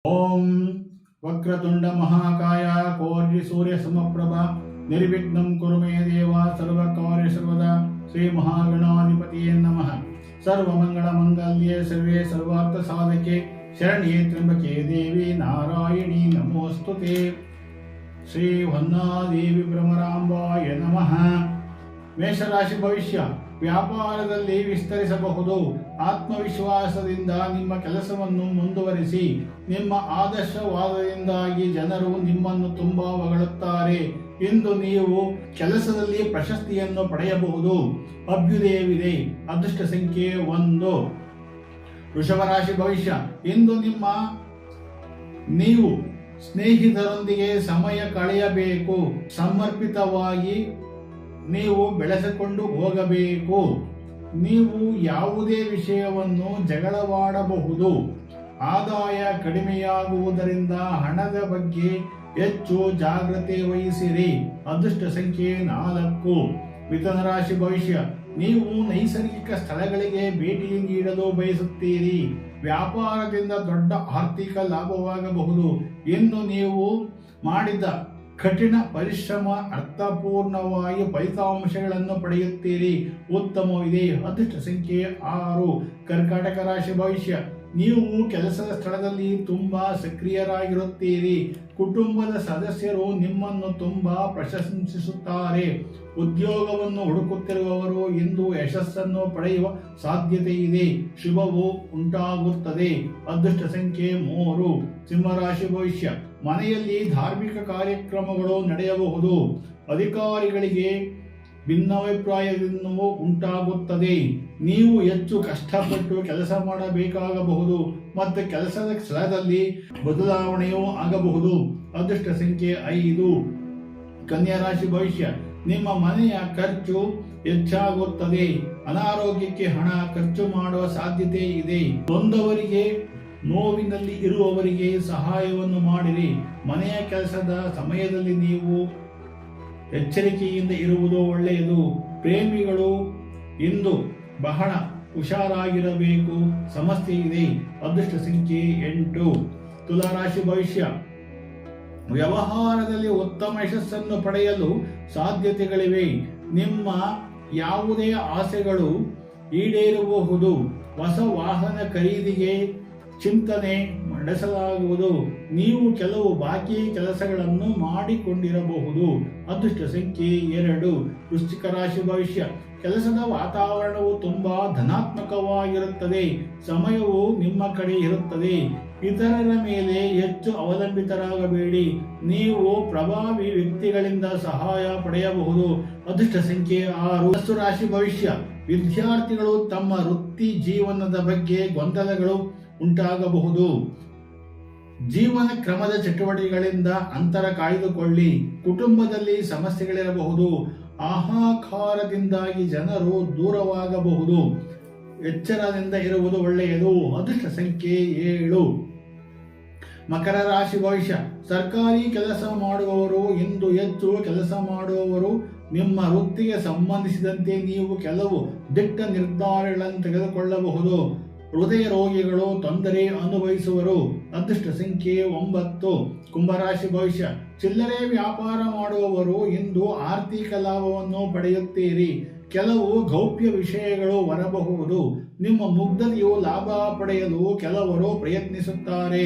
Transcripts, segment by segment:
ಓಂ ವಕ್ರತುಂಡ ಮಹಾಕಾಯ ಕೋಟಿ ಸೂರ್ಯ ಸಮಪ್ರಭ ನಿರ್ವಿಘ್ನಂ ಕುರು ಮೇ ದೇವ ಸರ್ವಕಾರ್ಯ ಸರ್ವದಾ ಶ್ರೀ ಮಹಾಗಣಾಧಿಪತಿಯೇ ನಮಃ. ಸರ್ವಮಂಗಳ ಮಂಗಲ್ಯೆ ಸರ್ವೇ ಸರ್ವಾರ್ಥ ಸಾಧಕೆ ಶರಣ್ಯೇ ತ್ರ್ಯಂಬಕೆ ದೇವಿ ನಾರಾಯಣಿ ನಮೋಸ್ತುತೆ. ಶ್ರೀ ಹೊನ್ನಾದೇವಿ ಭ್ರಮರಾಂಬಾಯ ನಮಃ. ಮೇಷರಾಶಿ ಭವಿಷ್ಯ ವ್ಯಾಪಾರದಲ್ಲಿ ವಿಸ್ತರಿಸಬಹುದು. ಆತ್ಮವಿಶ್ವಾಸದಿಂದ ನಿಮ್ಮ ಕೆಲಸವನ್ನು ಮುಂದುವರಿಸಿ. ನಿಮ್ಮ ಆದರ್ಶವಾದದಿಂದಾಗಿ ಜನರು ನಿಮ್ಮನ್ನು ತುಂಬಾ ಹೊಗಳುತ್ತಾರೆ. ಇಂದು ನೀವು ಕೆಲಸದಲ್ಲಿ ಪ್ರಶಸ್ತಿಯನ್ನು ಪಡೆಯಬಹುದು. ಅಭ್ಯುದಯವಿದೆ. ಅದೃಷ್ಟ ಸಂಖ್ಯೆ 1. ವೃಷಭರಾಶಿ ಭವಿಷ್ಯ ಇಂದು ನೀವು ಸ್ನೇಹಿತರೊಂದಿಗೆ ಸಮಯ ಕಳೆಯಬೇಕು. ಸಮರ್ಪಿತವಾಗಿ ನೀವು ಬೆಳೆಸಿಕೊಂಡು ಹೋಗಬೇಕು. ನೀವು ಯಾವುದೇ ವಿಷಯವನ್ನು ಜಗಳವಾಡಬಹುದು. ಆದಾಯ ಕಡಿಮೆಯಾಗುವುದರಿಂದ ಹಣದ ಬಗ್ಗೆ ಹೆಚ್ಚು ಜಾಗ್ರತೆ ವಹಿಸಿರಿ. ಅದೃಷ್ಟ ಸಂಖ್ಯೆ 4. ಮಿಥುನ ರಾಶಿ ಭವಿಷ್ಯ ನೀವು ನೈಸರ್ಗಿಕ ಸ್ಥಳಗಳಿಗೆ ಭೇಟಿ ನೀಡಲು ಬಯಸುತ್ತೀರಿ. ವ್ಯಾಪಾರದಿಂದ ದೊಡ್ಡ ಆರ್ಥಿಕ ಲಾಭವಾಗಬಹುದು. ಇನ್ನು ನೀವು ಮಾಡಿದ ಕಠಿಣ ಪರಿಶ್ರಮ ಅರ್ಥಪೂರ್ಣವಾಗಿ ಫಲಿತಾಂಶಗಳನ್ನು ಪಡೆಯುತ್ತೀರಿ. ಉತ್ತಮವಿದೆ. ಅದೃಷ್ಟ ಸಂಖ್ಯೆ 6. ಕರ್ಕಾಟಕ ರಾಶಿ ಭವಿಷ್ಯ ನೀವು ಕೆಲಸದ ಸ್ಥಳದಲ್ಲಿ ತುಂಬಾ ಸಕ್ರಿಯರಾಗಿರುತ್ತೀರಿ. ಕುಟುಂಬದ ಸದಸ್ಯರು ನಿಮ್ಮನ್ನು ತುಂಬಾ ಪ್ರಶಂಸಿಸುತ್ತಾರೆ. ಉದ್ಯೋಗವನ್ನು ಹುಡುಕುತ್ತಿರುವವರು ಇಂದು ಯಶಸ್ಸನ್ನು ಪಡೆಯುವ ಸಾಧ್ಯತೆ ಇದೆ. ಶುಭವು ಉಂಟಾಗುತ್ತದೆ. ಅದೃಷ್ಟ ಸಂಖ್ಯೆ 3. ಸಿಂಹರಾಶಿ ಭವಿಷ್ಯ ಮನೆಯಲ್ಲಿ ಧಾರ್ಮಿಕ ಕಾರ್ಯಕ್ರಮಗಳು ನಡೆಯಬಹುದು. ಅಧಿಕಾರಿಗಳಿಗೆ ಭಿನ್ನಾಭಿಪ್ರಾಯವನ್ನು ಉಂಟಾಗುತ್ತದೆ. ನೀವು ಹೆಚ್ಚು ಕಷ್ಟಪಟ್ಟು ಕೆಲಸ ಮಾಡಬೇಕಾಗಬಹುದು ಮತ್ತು ಕೆಲಸದ ಸ್ಥಳದಲ್ಲಿ ಬದಲಾವಣೆಯೂ ಆಗಬಹುದು. ಅದೃಷ್ಟ ಸಂಖ್ಯೆ 5. ಕನ್ಯಾ ರಾಶಿ ಭವಿಷ್ಯ ನಿಮ್ಮ ಮನೆಯ ಖರ್ಚು ಹೆಚ್ಚಾಗುತ್ತದೆ. ಅನಾರೋಗ್ಯಕ್ಕೆ ಹಣ ಖರ್ಚು ಮಾಡುವ ಸಾಧ್ಯತೆ ಇದೆ. ನೊಂದವರಿಗೆ ನೋವಿನಲ್ಲಿ ಇರುವವರಿಗೆ ಸಹಾಯವನ್ನು ಮಾಡಿರಿ. ಮನೆಯ ಕೆಲಸದ ಸಮಯದಲ್ಲಿ ನೀವು ಎಚ್ಚರಿಕೆಯಿಂದ ಇರುವುದು ಒಳ್ಳೆಯದು. ಪ್ರೇಮಿಗಳು ಇಂದು ಬಹಳ ಹುಷಾರಾಗಿರಬೇಕು. ಸಮಸ್ಯೆ ಇದೆ. ಅದೃಷ್ಟ ಸಂಖ್ಯೆ 8. ತುಲಾರಾಶಿ ಭವಿಷ್ಯ ವ್ಯವಹಾರದಲ್ಲಿ ಉತ್ತಮ ಯಶಸ್ಸನ್ನು ಪಡೆಯಲು ಸಾಧ್ಯತೆಗಳಿವೆ. ನಿಮ್ಮ ಯಾವುದೇ ಆಸೆಗಳು ಈಡೇರಬಹುದು. ಹೊಸ ವಾಹನ ಖರೀದಿಗೆ ಚಿಂತನೆ ನಡೆಸಲಾಗುವುದು. ನೀವು ಕೆಲವು ಬಾಕಿ ಕೆಲಸಗಳನ್ನು ಮಾಡಿಕೊಂಡಿರಬಹುದು. ಅದೃಷ್ಟ ಸಂಖ್ಯೆ 2. ವೃಶ್ಚಿಕ ರಾಶಿ ಭವಿಷ್ಯ ಕೆಲಸದ ವಾತಾವರಣವು ತುಂಬಾ ಧನಾತ್ಮಕವಾಗಿರುತ್ತದೆ. ಸಮಯವು ನಿಮ್ಮ ಕಡೆ ಇರುತ್ತದೆ. ಇತರರ ಮೇಲೆ ಹೆಚ್ಚು ಅವಲಂಬಿತರಾಗಬೇಡಿ. ನೀವು ಪ್ರಭಾವಿ ವ್ಯಕ್ತಿಗಳಿಂದ ಸಹಾಯ ಪಡೆಯಬಹುದು. ಅದೃಷ್ಟ ಸಂಖ್ಯೆ 6. ಧನು ರಾಶಿ ಭವಿಷ್ಯ ವಿದ್ಯಾರ್ಥಿಗಳು ತಮ್ಮ ವೃತ್ತಿ ಜೀವನದ ಬಗ್ಗೆ ಗೊಂದಲಗಳು ಉಂಟಾಗಬಹುದು. ಜೀವನ ಕ್ರಮದ ಚಟುವಟಿಕೆಗಳಿಂದ ಅಂತರ ಕಾಯ್ದುಕೊಳ್ಳಿ. ಕುಟುಂಬದಲ್ಲಿ ಸಮಸ್ಯೆಗಳಿರಬಹುದು. ಆಹಾಕಾರದಿಂದಾಗಿ ಜನರು ದೂರವಾಗಬಹುದು. ಎಚ್ಚರದಿಂದ ಇರುವುದು ಒಳ್ಳೆಯದು. ಅದೃಷ್ಟ ಸಂಖ್ಯೆ 7. ಮಕರ ರಾಶಿ ಭವಿಷ್ಯ ಸರ್ಕಾರಿ ಕೆಲಸ ಮಾಡುವವರು ಇಂದು ಹೆಚ್ಚು ಕೆಲಸ ಮಾಡುವವರು. ನಿಮ್ಮ ವೃತ್ತಿಗೆ ಸಂಬಂಧಿಸಿದಂತೆ ನೀವು ಕೆಲವು ದಿಟ್ಟ ನಿರ್ಧಾರಗಳನ್ನು ತೆಗೆದುಕೊಳ್ಳಬಹುದು. ಹೃದಯ ರೋಗಿಗಳು ತೊಂದರೆ ಅನುಭವಿಸುವರು. ಅದೃಷ್ಟ ಸಂಖ್ಯೆ 9. ಕುಂಭರಾಶಿ ಭವಿಷ್ಯ ಚಿಲ್ಲರೆ ವ್ಯಾಪಾರ ಮಾಡುವವರು ಇಂದು ಆರ್ಥಿಕ ಲಾಭವನ್ನು ಪಡೆಯುತ್ತೀರಿ. ಕೆಲವು ಗೌಪ್ಯ ವಿಷಯಗಳು ಹೊರಬಹುದು. ನಿಮ್ಮ ಮುಗ್ಧತೆಯು ಲಾಭ ಪಡೆಯಲು ಕೆಲವರು ಪ್ರಯತ್ನಿಸುತ್ತಾರೆ.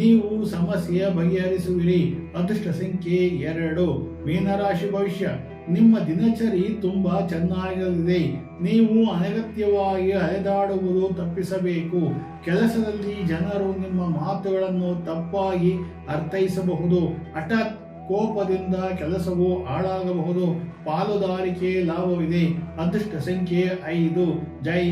ನೀವು ಸಮಸ್ಯೆ ಬಗೆಹರಿಸುವಿರಿ. ಅದೃಷ್ಟ ಸಂಖ್ಯೆ 2. ಮೀನರಾಶಿ ಭವಿಷ್ಯ ನಿಮ್ಮ ದಿನಚರಿ ತುಂಬಾ ಚೆನ್ನಾಗಿರಲಿದೆ. ನೀವು ಅನಗತ್ಯವಾಗಿ ಅಲೆದಾಡುವುದು ತಪ್ಪಿಸಬೇಕು. ಕೆಲಸದಲ್ಲಿ ಜನರು ನಿಮ್ಮ ಮಾತುಗಳನ್ನು ತಪ್ಪಾಗಿ ಅರ್ಥೈಸಬಹುದು. ಹಠಾತ್ ಕೋಪದಿಂದ ಕೆಲಸವು ಹಾಳಾಗಬಹುದು. ಪಾಲುದಾರಿಕೆ ಲಾಭವಿದೆ. ಅದೃಷ್ಟ ಸಂಖ್ಯೆ 5. ಜೈ